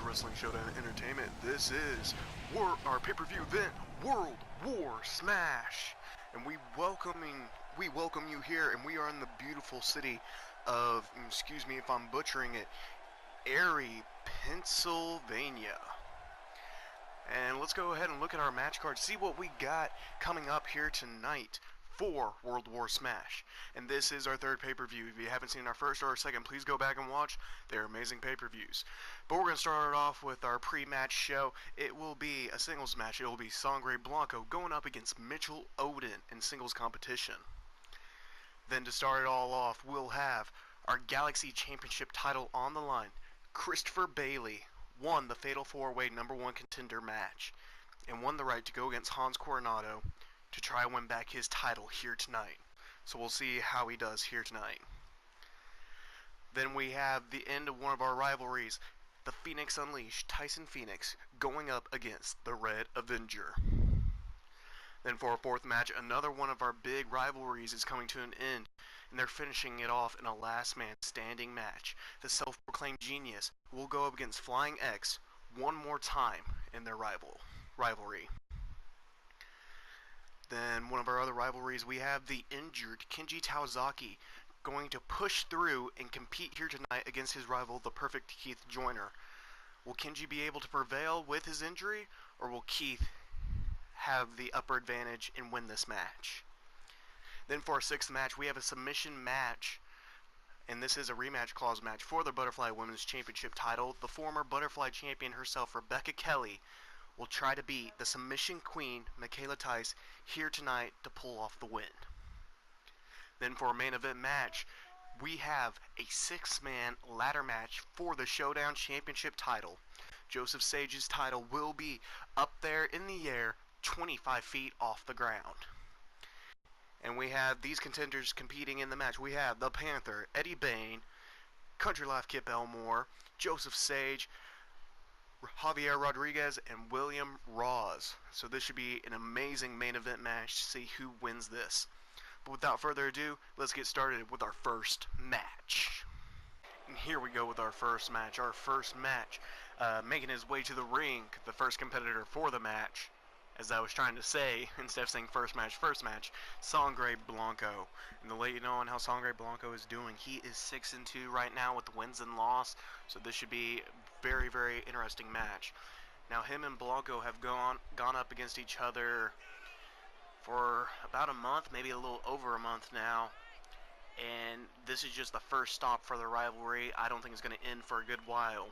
Wrestling Showdown Entertainment. This is our pay-per-view event, World War Smash, and we welcome you here, and we are in the beautiful city of, excuse me if I'm butchering it, Erie, Pennsylvania. And let's go ahead and look at our match card, see what we got coming up here tonight for World War Smash. And this is our third pay-per-view. If you haven't seen our first or our second, please go back and watch. They're amazing pay-per-views. But we're going to start it off with our pre-match show. It will be a singles match. It will be Sangre Blanco going up against Mitchell Odin in singles competition. Then to start it all off, we'll have our Galaxy Championship title on the line. Christopher Bailey won the Fatal 4-Way #1 contender match and won the right to go against Hans Coronado to try and win back his title here tonight. So we'll see how he does here tonight. Then we have the end of one of our rivalries, the Phoenix Unleashed, Tyson Phoenix, going up against the Red Avenger. Then for our fourth match, another one of our big rivalries is coming to an end, and they're finishing it off in a last man standing match. The self-proclaimed genius will go up against Flying X one more time in their rivalry. Then one of our other rivalries, we have the injured Kenji Tawazaki going to push through and compete here tonight against his rival, the Perfect Keith Joyner. Will Kenji be able to prevail with his injury, or will Keith have the upper advantage and win this match? Then for our sixth match, we have a submission match, and this is a rematch clause match for the Butterfly Women's Championship title. The former Butterfly champion herself, Rebecca Kelly, will try to beat the submission queen, Michaela Tice, here tonight to pull off the win. Then for our main event match, we have a 6-man ladder match for the Showdown Championship title. Joseph Sage's title will be up there in the air, 25 feet off the ground. And we have these contenders competing in the match. We have the Panther, Eddie Bain, Country Life Kip Elmore, Joseph Sage, Javier Rodriguez, and William Ross. So this should be an amazing main event match to see who wins this. But without further ado, let's get started with our first match. And here we go with our first match. Our first match, making his way to the ring, the first competitor for the match, as I was trying to say, instead of saying first match, Sangre Blanco. And to let you know on how Sangre Blanco is doing, he is 6-2 right now with wins and loss, so this should be a very, very interesting match. Now, him and Blanco have gone up against each other for about a month, maybe a little over a month now, and this is just the first stop for the rivalry. I don't think it's going to end for a good while.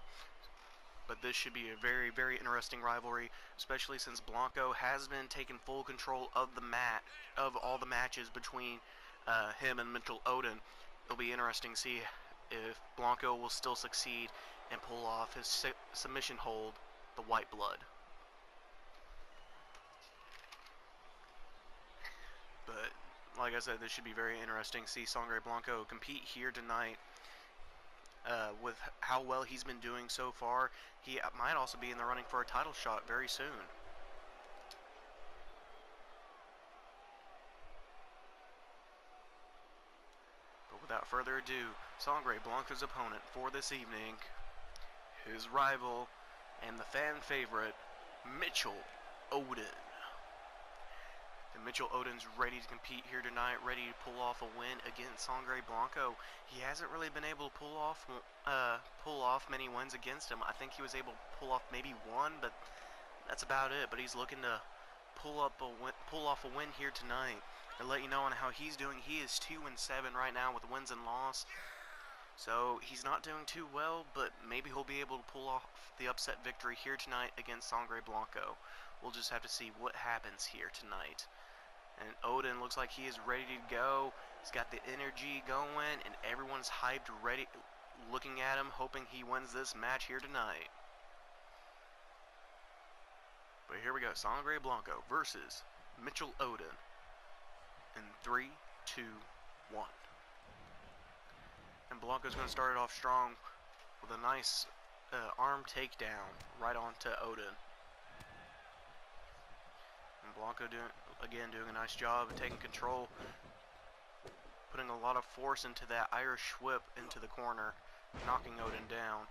But this should be a very, very interesting rivalry, especially since Blanco has been taking full control of all the matches between him and Mitchell Odin. It'll be interesting to see if Blanco will still succeed and pull off his submission hold, the White Blood. But like I said, this should be very interesting to see Sangre Blanco compete here tonight. With how well he's been doing so far, he might also be in the running for a title shot very soon. But without further ado, Sangre Blanco's opponent for this evening, his rival and the fan favorite, Mitchell Odin. And Mitchell Odin's ready to compete here tonight, ready to pull off a win against Sangre Blanco. He hasn't really been able to pull off many wins against him. I think he was able to pull off maybe one, but that's about it. But he's looking to pull off a win here tonight. To let you know on how he's doing, he is 2-7 right now with wins and loss. So he's not doing too well, but maybe he'll be able to pull off the upset victory here tonight against Sangre Blanco. We'll just have to see what happens here tonight. And Odin looks like he is ready to go. He's got the energy going, and everyone's hyped, ready, looking at him, hoping he wins this match here tonight. But here we go, Sangre Blanco versus Mitchell Odin in 3, 2, 1. And Blanco's going to start it off strong with a nice arm takedown right onto Odin. And Blanco doing a nice job of taking control, putting a lot of force into that Irish whip into the corner, knocking Odin down.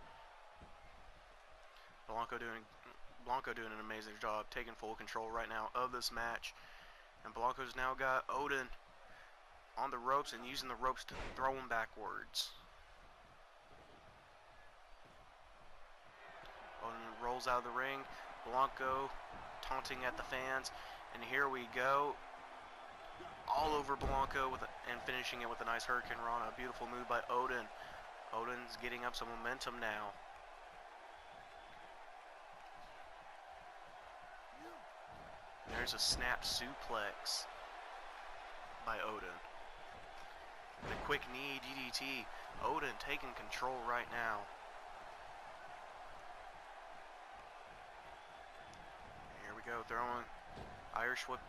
Blanco doing an amazing job, taking full control right now of this match. And Blanco's now got Odin on the ropes and using the ropes to throw him backwards. Odin rolls out of the ring. Blanco taunting at the fans. And here we go. All over Blanco and finishing it with a nice Hurricane Rana. A beautiful move by Odin. Odin's getting up some momentum now. There's a snap suplex by Odin. The quick knee DDT. Odin taking control right now. Here we go, throwing Irish whip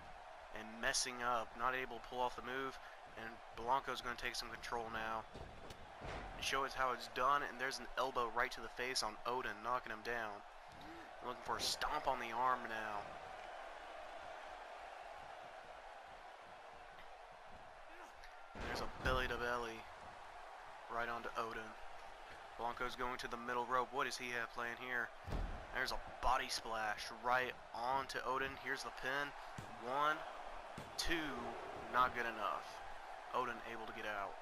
and messing up. Not able to pull off the move. And Blanco's going to take some control now. And show us how it's done. And there's an elbow right to the face on Odin, knocking him down. Looking for a stomp on the arm now. There's a belly to belly right onto Odin. Blanco's going to the middle rope. What does he have playing here? There's a body splash right onto Odin. Here's the pin. 1, 2, not good enough. Odin able to get out.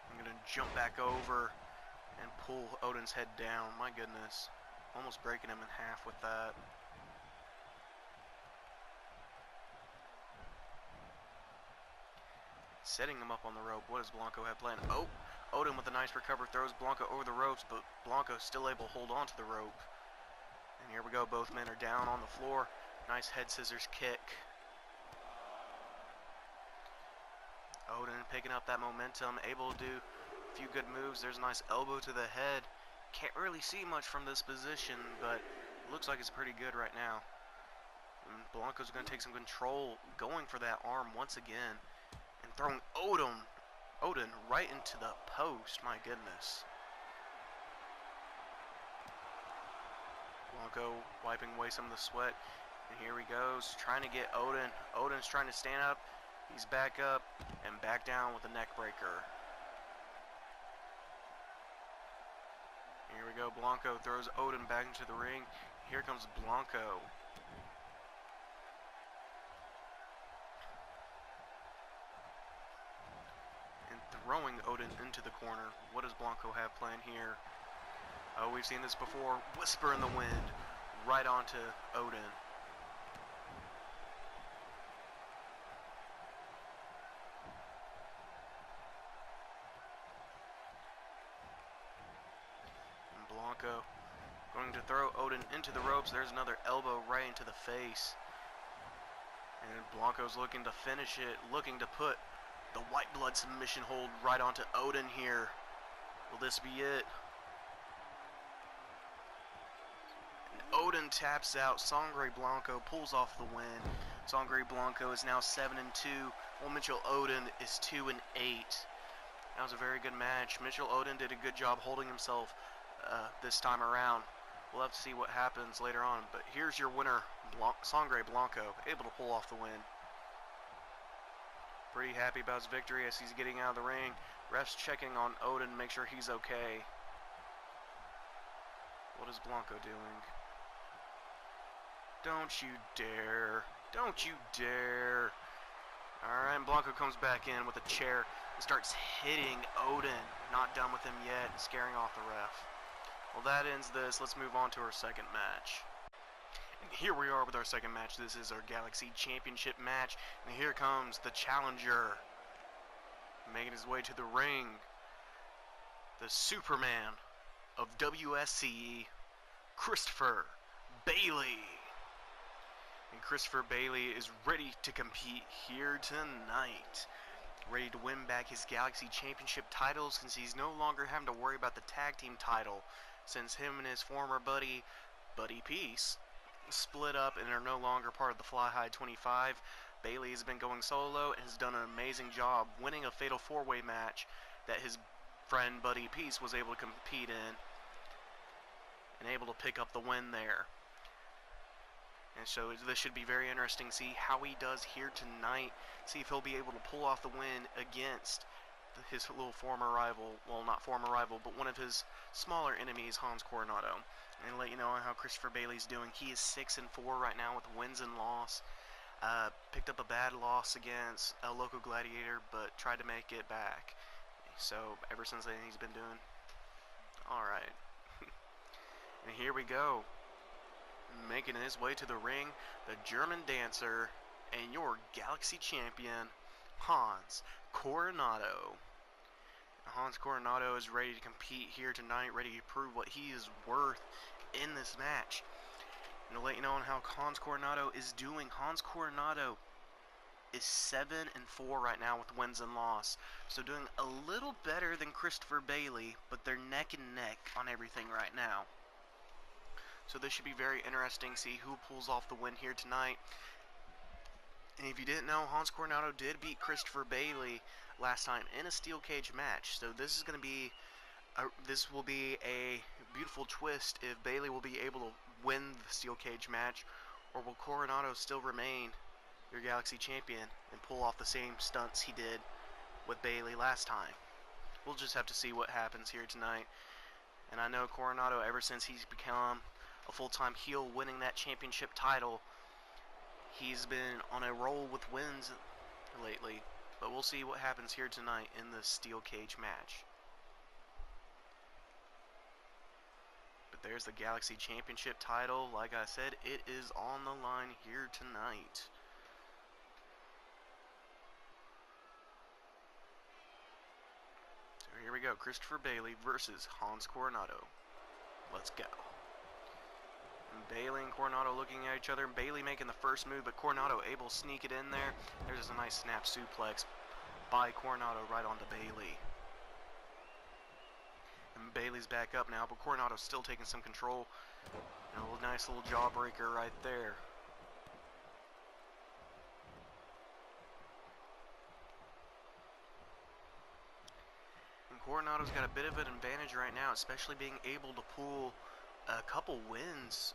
I'm going to jump back over and pull Odin's head down. My goodness. Almost breaking him in half with that. Setting him up on the rope. What does Blanco have planned? Oh, Odin with a nice recover throws Blanco over the ropes, but Blanco's still able to hold on to the rope. And here we go. Both men are down on the floor. Nice head scissors kick. Odin picking up that momentum, able to do a few good moves. There's a nice elbow to the head. Can't really see much from this position, but looks like it's pretty good right now. And Blanco's going to take some control, going for that arm once again. And throwing Odin right into the post. My goodness. Blanco wiping away some of the sweat. And here he goes, trying to get Odin. Odin's trying to stand up. He's back up and back down with a neck breaker. Here we go. Blanco throws Odin back into the ring. Here comes Blanco. Throwing Odin into the corner. What does Blanco have planned here? Oh, we've seen this before. Whisper in the wind. Right onto Odin. And Blanco going to throw Odin into the ropes. There's another elbow right into the face. And Blanco's looking to finish it. Looking to put the white blood submission hold right onto Odin here. Will this be it? And Odin taps out. Sangre Blanco pulls off the win. Sangre Blanco is now 7-2. While Mitchell Odin is 2-8. That was a very good match. Mitchell Odin did a good job holding himself this time around. We'll have to see what happens later on. But here's your winner, Sangre Blanco, able to pull off the win. Pretty happy about his victory as he's getting out of the ring. Refs checking on Odin, make sure he's okay. What is Blanco doing? Don't you dare. Don't you dare. Alright, Blanco comes back in with a chair and starts hitting Odin. Not done with him yet, scaring off the ref. Well, that ends this. Let's move on to our second match. And here we are with our second match. This is our Galaxy Championship match. And here comes the challenger. Making his way to the ring. The Superman of WSE, Christopher Bailey. And Christopher Bailey is ready to compete here tonight. Ready to win back his Galaxy Championship title since he's no longer having to worry about the tag team title. Since him and his former buddy, Buddy Peace, split up and are no longer part of the Fly High 25. Bailey has been going solo and has done an amazing job winning a Fatal 4-Way match that his friend Buddy Peace was able to compete in and able to pick up the win there. And so this should be very interesting to see how he does here tonight. See if he'll be able to pull off the win against his little former rival, well, not former rival, but one of his smaller enemies, Hans Coronado. And let you know how Christopher Bailey's doing. He is 6-4 right now with wins and loss. Picked up a bad loss against a local gladiator, but tried to make it back. So ever since then, he's been doing all right. And here we go, making his way to the ring, the German dancer and your Galaxy champion, Hans Coronado. Hans Coronado is ready to compete here tonight, ready to prove what he is worth in this match. And to let you know on how Hans Coronado is doing, Hans Coronado is 7-4 right now with wins and loss. So doing a little better than Christopher Bailey, but they're neck and neck on everything right now. So this should be very interesting to see who pulls off the win here tonight. And if you didn't know, Hans Coronado did beat Christopher Bailey last time in a steel cage match. So this is going to be this will be a beautiful twist if Bailey will be able to win the steel cage match, or will Coronado still remain your Galaxy champion and pull off the same stunts he did with Bailey last time. We'll just have to see what happens here tonight. And I know Coronado, ever since he's become a full-time heel, winning that championship title, he's been on a roll with wins lately. But we'll see what happens here tonight in the steel cage match. But there's the Galaxy championship title. Like I said, it is on the line here tonight. So here we go, Christopher Bailey versus Hans Coronado. Let's go. Bailey and Coronado looking at each other. Bailey making the first move, but Coronado able to sneak it in there. There's a nice snap suplex by Coronado right onto Bailey. And Bailey's back up now, but Coronado's still taking some control. And a nice little jawbreaker right there. And Coronado's got a bit of an advantage right now, especially being able to pull a couple wins.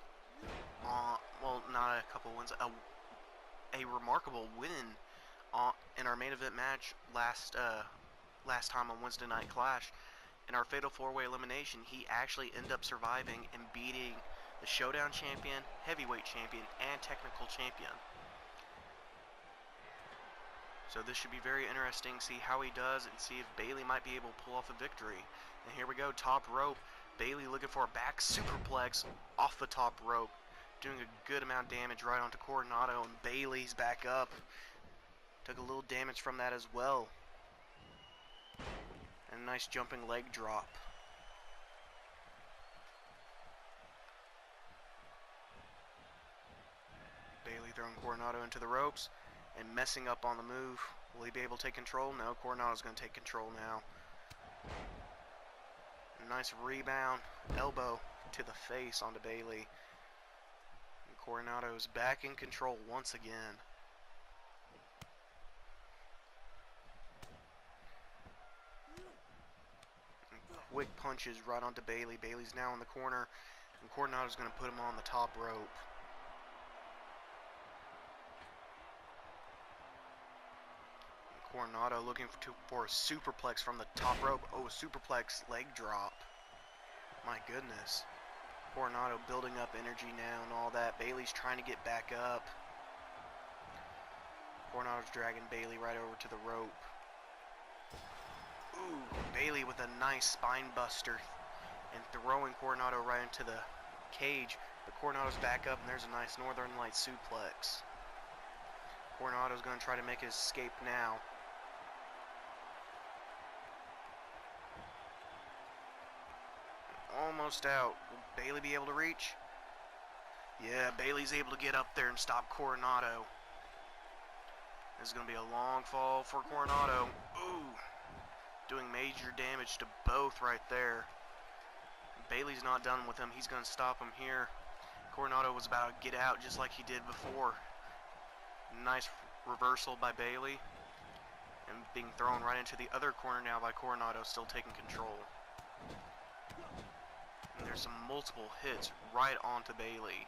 Well, not a couple wins, a remarkable win in our main event match last time on Wednesday Night Clash. In our Fatal 4-Way Elimination, he actually ended up surviving and beating the Showdown Champion, Heavyweight Champion, and Technical Champion. So this should be very interesting to see how he does and see if Bailey might be able to pull off a victory. And here we go, top rope. Bailey looking for a back superplex off the top rope. Doing a good amount of damage right onto Coronado, and Bailey's back up. Took a little damage from that as well. And a nice jumping leg drop. Bailey throwing Coronado into the ropes and messing up on the move. Will he be able to take control? No, Coronado's going to take control now. Nice rebound, elbow to the face onto Bailey. And Coronado's back in control once again. And quick punches right onto Bailey. Bailey's now in the corner, and Coronado's going to put him on the top rope. Coronado looking for a superplex from the top rope. Oh, a superplex leg drop. My goodness. Coronado building up energy now and all that. Bailey's trying to get back up. Coronado's dragging Bailey right over to the rope. Ooh, Bailey with a nice spine buster and throwing Coronado right into the cage. But Coronado's back up, and there's a nice Northern Light suplex. Coronado's going to try to make his escape now. Almost out. Will Bailey be able to reach? Yeah, Bailey's able to get up there and stop Coronado. This is going to be a long fall for Coronado. Ooh, doing major damage to both right there. Bailey's not done with him. He's going to stop him here. Coronado was about to get out just like he did before. Nice reversal by Bailey. And being thrown right into the other corner now by Coronado, still taking control. And there's some multiple hits right onto Bailey.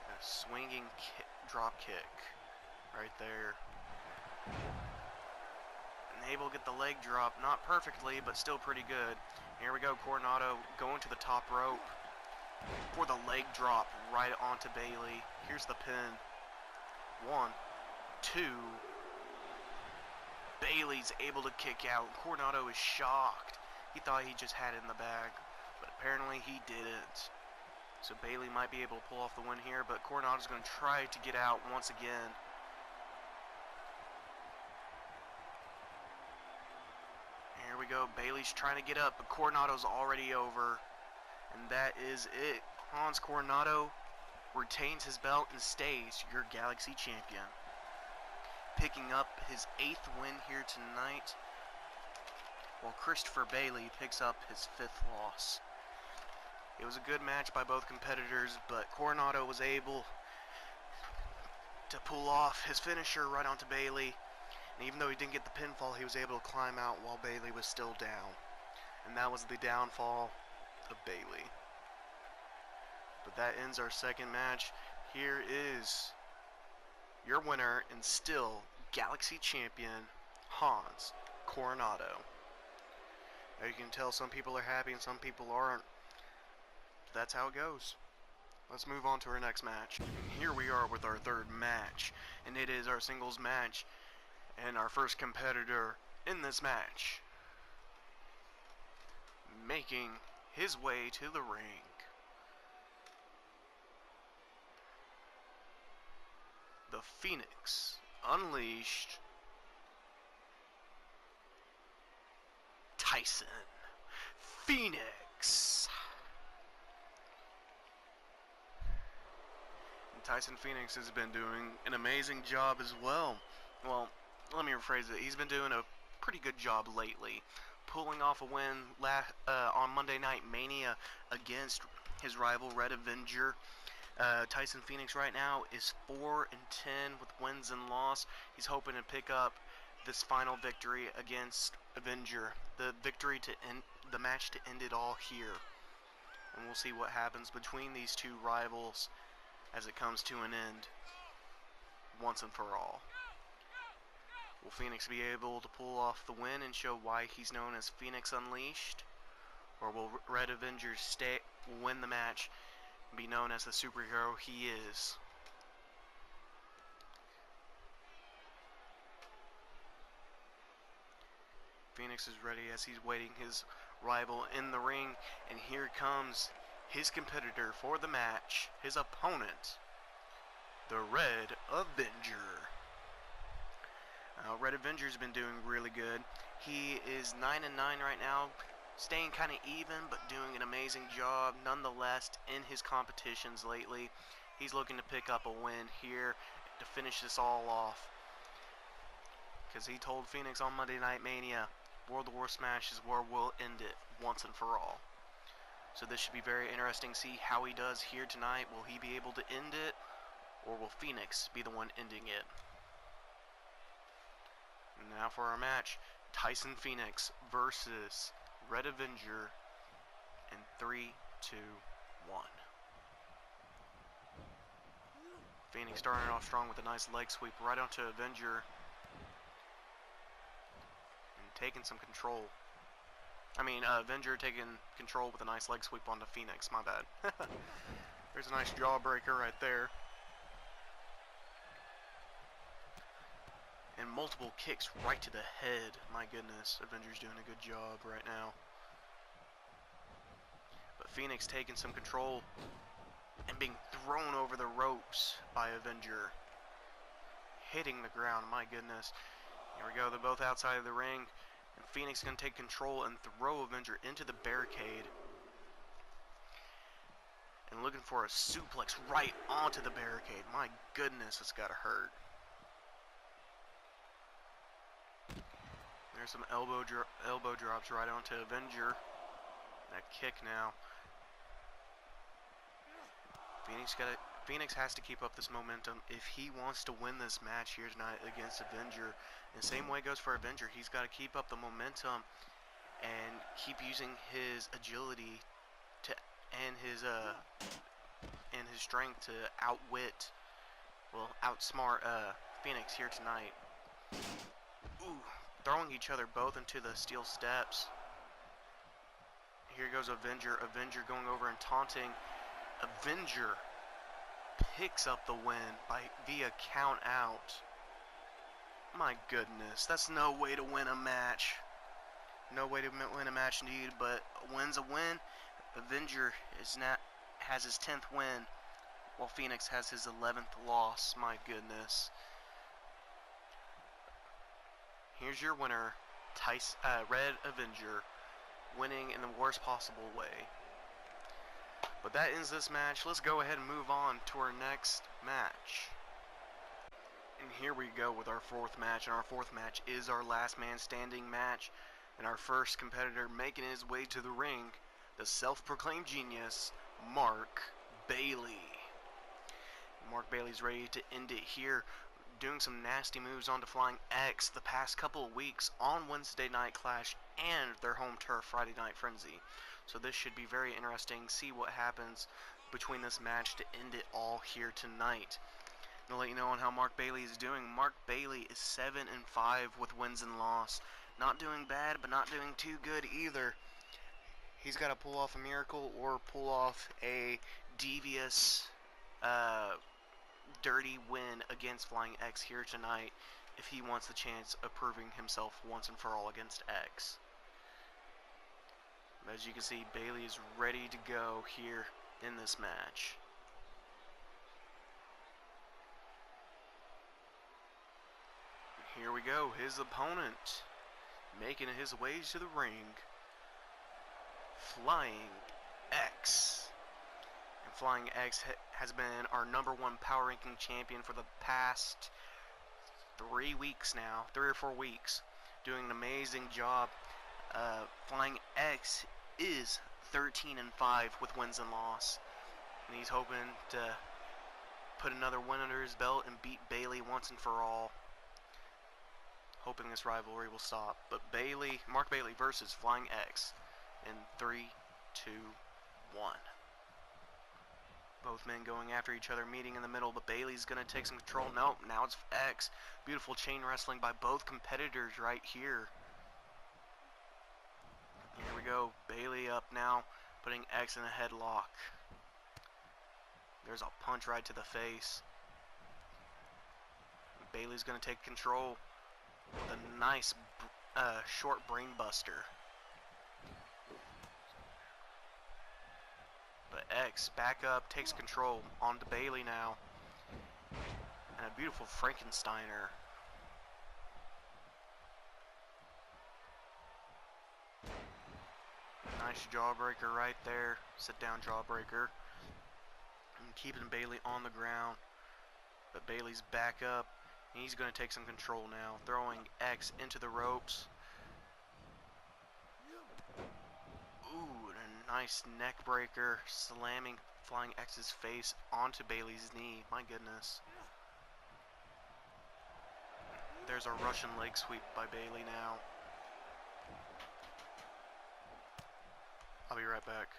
A swinging drop kick right there. And able to get the leg drop, not perfectly, but still pretty good. Here we go, Coronado going to the top rope for the leg drop right onto Bailey. Here's the pin. 1, 2. Bailey's able to kick out. Coronado is shocked. He thought he just had it in the bag, but apparently he didn't. So Bailey might be able to pull off the win here, but Coronado's going to try to get out once again. Here we go. Bailey's trying to get up, but Coronado's already over. And that is it. Hans Coronado retains his belt and stays your Galaxy champion. Picking up his 8th win here tonight, while Christopher Bailey picks up his 5th loss. It was a good match by both competitors, but Coronado was able to pull off his finisher right onto Bailey. And even though he didn't get the pinfall, he was able to climb out while Bailey was still down. And that was the downfall of Bailey. But that ends our second match. Here is your winner and still Galaxy champion, Hans Coronado. As you can tell, some people are happy and some people aren't. That's how it goes. Let's move on to our next match. And here we are with our third match, and it is our singles match. And our first competitor in this match, making his way to the ring, the Phoenix Unleashed, Tyson Phoenix. And Tyson Phoenix has been doing an amazing job as well. Well, let me rephrase it. He's been doing a pretty good job lately, pulling off a win on Monday Night Mania against his rival Red Avenger. Tyson Phoenix right now is 4-10 with wins and loss. He's hoping to pick up this final victory against Avenger, the victory to end the match, to end it all here. And we'll see what happens between these two rivals as it comes to an end once and for all. Will Phoenix be able to pull off the win and show why he's known as Phoenix Unleashed? Or will Red Avenger win the match and be known as the superhero he is? Phoenix is ready as he's waiting his rival in the ring, and here comes his competitor for the match, his opponent, the Red Avenger. Red Avenger's been doing really good. He is 9-9 right now, staying kind of even, but doing an amazing job nonetheless in his competitions lately. He's looking to pick up a win here to finish this all off, because he told Phoenix on Monday Night Mania, World War Smash is where we'll end it once and for all. So this should be very interesting to see how he does here tonight. Will he be able to end it, or will Phoenix be the one ending it? And now for our match, Tyson Phoenix versus Red Avenger in 3, 2, 1. Phoenix starting off strong with a nice leg sweep right onto Avenger, and taking some control. Avenger taking control with a nice leg sweep onto Phoenix, my bad. There's a nice jawbreaker right there. And multiple kicks right to the head. My goodness, Avenger's doing a good job right now. But Phoenix taking some control and being thrown over the ropes by Avenger. Hitting the ground, my goodness. Here we go, they're both outside of the ring. And Phoenix is going to take control and throw Avenger into the barricade. And looking for a suplex right onto the barricade. My goodness, it's got to hurt. There's some elbow drops right onto Avenger. That kick now. Phoenix has to keep up this momentum if he wants to win this match here tonight against Avenger. And the same way goes for Avenger. He's got to keep up the momentum and keep using his agility to and his strength to outsmart Phoenix here tonight. Ooh, throwing each other both into the steel steps. Here goes Avenger. Avenger going over and taunting. Avenger picks up the win via count out. My goodness, that's no way to win a match. No way to win a match indeed, but a win's a win. Avenger has his 10th win, while Phoenix has his 11th loss. My goodness. Here's your winner, Red Avenger, winning in the worst possible way. But that ends this match. Let's go ahead and move on to our next match. And here we go with our fourth match, and our fourth match is our last man standing match. And our first competitor making his way to the ring, the self-proclaimed genius, Mark Bailey. Mark Bailey's ready to end it here, doing some nasty moves onto Flying X the past couple of weeks on Wednesday Night Clash and their home turf Friday Night Frenzy. So this should be very interesting. See what happens between this match to end it all here tonight. And to let you know on how Mark Bailey is doing, Mark Bailey is 7-5 with wins and loss. Not doing bad, but not doing too good either. He's got to pull off a miracle or pull off a devious, dirty win against Flying X here tonight if he wants the chance of proving himself once and for all against X. As you can see, Bailey is ready to go here in this match. Here we go, his opponent making his way to the ring, Flying X. And Flying X has been our #1 power ranking champion for the past 3 weeks now, 3 or 4 weeks, doing an amazing job. Flying X is 13-5 with wins and loss, and he's hoping to put another win under his belt and beat Bailey once and for all, hoping this rivalry will stop. But Mark Bailey versus Flying X in 3, 2, 1. Both men going after each other, meeting in the middle, but Bailey's going to take some control. Nope, now it's X. Beautiful chain wrestling by both competitors right here. Here we go, Bailey up now, putting X in a headlock. There's a punch right to the face. Bailey's going to take control with a nice short brain buster. But X back up, takes control onto Bailey now. And a beautiful Frankensteiner. Nice jawbreaker right there. Sit down jawbreaker. And keeping Bailey on the ground. But Bailey's back up. And he's going to take some control now. Throwing X into the ropes. Ooh, and a nice neck breaker. Slamming Flying X's face onto Bailey's knee. My goodness. There's a Russian leg sweep by Bailey now. I'll be right back.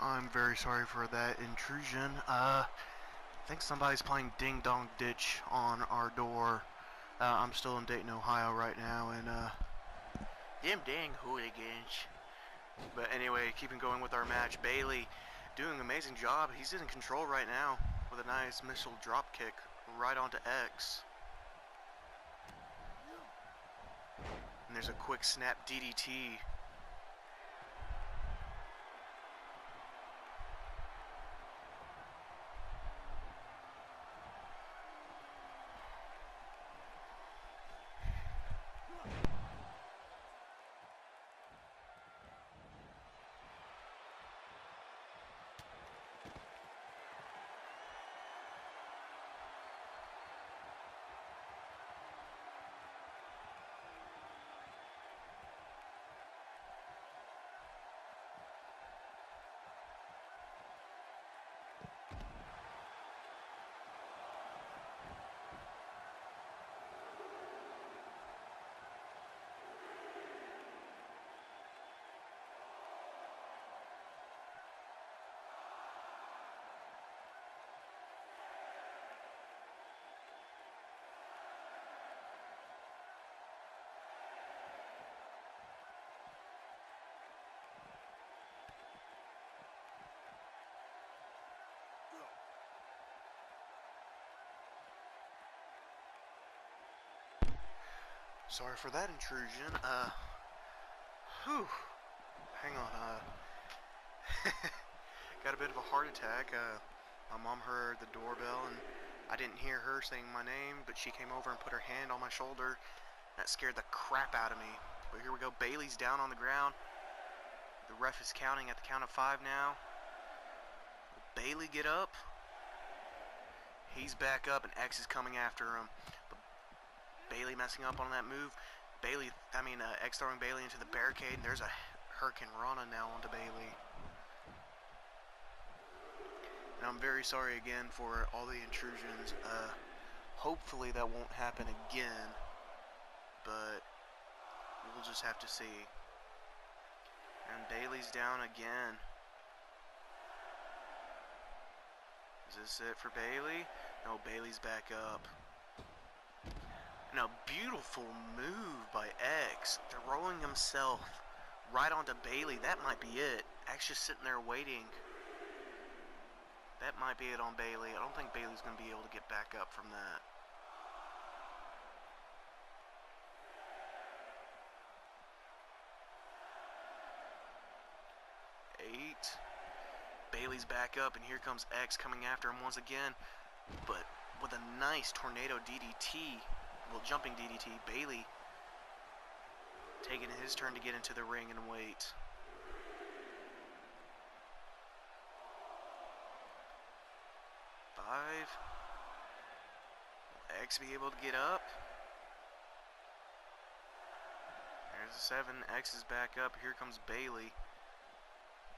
I'm very sorry for that intrusion. I think somebody's playing Ding Dong Ditch on our door. I'm still in Dayton, Ohio right now, and them dang hooligans. But anyway, keeping going with our match, Bailey doing an amazing job. He's in control right now with a nice missile drop kick right onto X. And there's a quick snap DDT. Sorry for that intrusion. Whew. Hang on, got a bit of a heart attack. My mom heard the doorbell, and I didn't hear her saying my name, but she came over and put her hand on my shoulder. That scared the crap out of me. But here we go. Bailey's down on the ground. The ref is counting at the count of 5 now. Will Bailey get up? He's back up, and X is coming after him. But Bailey messing up on that move. X throwing Bailey into the barricade, and there's a Hurricane Rana now onto Bailey. And I'm very sorry again for all the intrusions. Hopefully that won't happen again, but we'll just have to see. And Bailey's down again. Is this it for Bailey? No, Bailey's back up. And a beautiful move by X, throwing himself right onto Bailey. That might be it. X just sitting there waiting. That might be it on Bailey. I don't think Bailey's going to be able to get back up from that. Bailey's back up, and here comes X coming after him once again, but with a nice tornado DDT, well, jumping DDT. Bailey taking his turn to get into the ring and wait. Five. Will X be able to get up? There's a 7. X is back up. Here comes Bailey.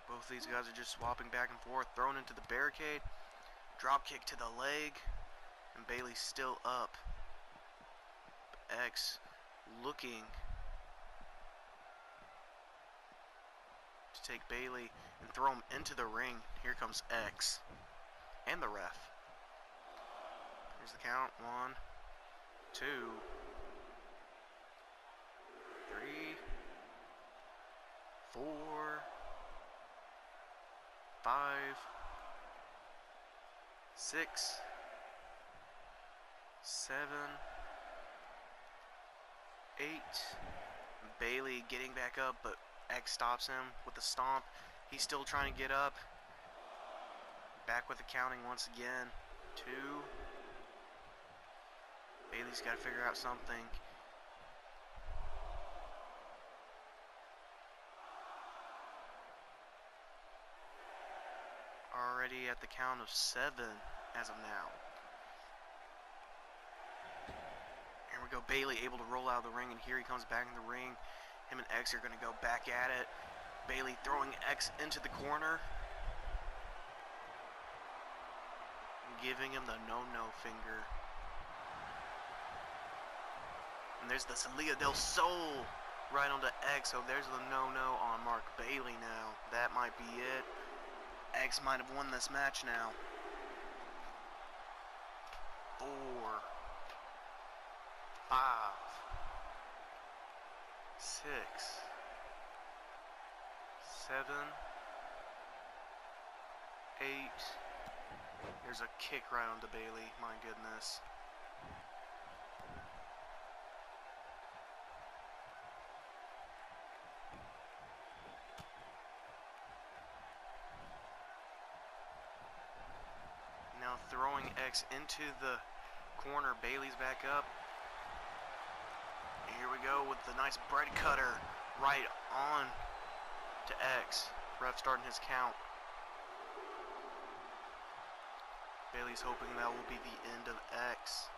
Both these guys are just swapping back and forth, thrown into the barricade, drop kick to the leg, and Bailey's still up. X looking to take Bailey and throw him into the ring. Here comes X and the ref. Here's the count. 1, 2, 3, 4, 5, 6, 7, 8. Bailey getting back up, but X stops him with a stomp. He's still trying to get up. Back with the counting once again. 2. Bailey's got to figure out something. Already at the count of 7 as of now. Here we go. Bailey able to roll out of the ring, and here he comes back in the ring. Him and X are going to go back at it. Bailey throwing X into the corner, giving him the no-no finger. And there's the Salida del Sol right onto X. So there's the no-no on Mark Bailey now. That might be it. X might have won this match now. 4, 5, 6, 7, 8. There's a kick right onto Bailey. My goodness. 7. Now throwing X into the corner. Bailey's back up. And here we go with the nice bread cutter right on to X. Ref starting his count. Bailey's hoping that will be the end of X.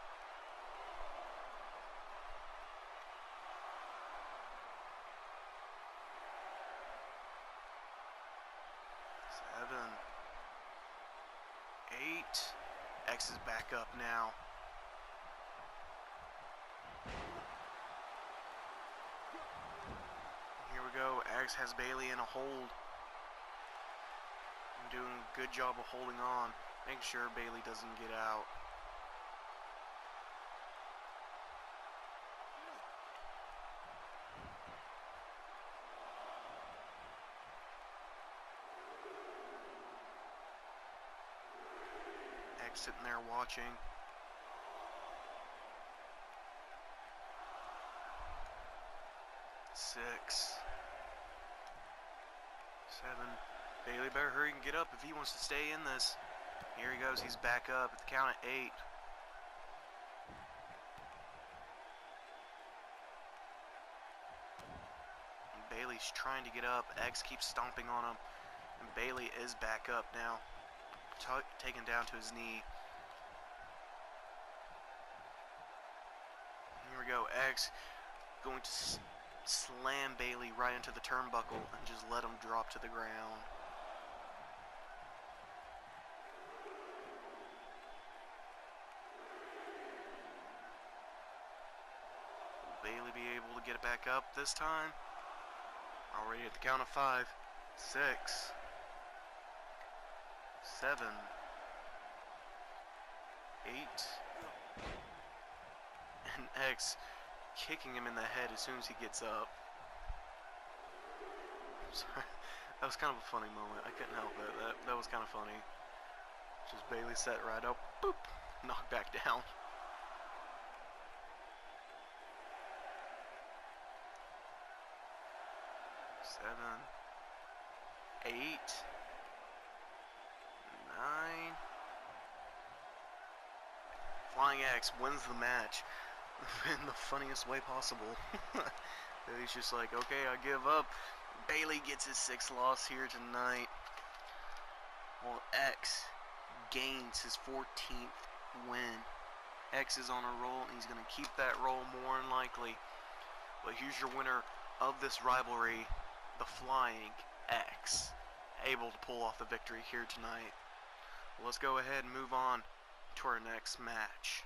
7, 8. X is back up now. Here we go. X has Bailey in a hold. Doing a good job of holding on. Make sure Bailey doesn't get out. X sitting there watching. 7. Bailey better hurry and get up if he wants to stay in this. Here he goes. He's back up at the count of 8. And Bailey's trying to get up. X keeps stomping on him. And Bailey is back up now. Taken down to his knee. Here we go. X going to slam Bailey right into the turnbuckle and just let him drop to the ground. Will Bailey be able to get it back up this time? Already at the count of 5. 6. 7. 8. And X kicking him in the head as soon as he gets up. Sorry. That was kind of a funny moment. I couldn't help it. That was kind of funny. Just Bailey set right up. Boop. Knocked back down. 7. 8. 9. Flying X wins the match in the funniest way possible. He's just like, okay, I give up. Bailey gets his 6th loss here tonight, while X gains his 14th win. X is on a roll, and he's going to keep that roll more than likely. But here's your winner of this rivalry, the Flying X, able to pull off the victory here tonight. Let's go ahead and move on to our next match.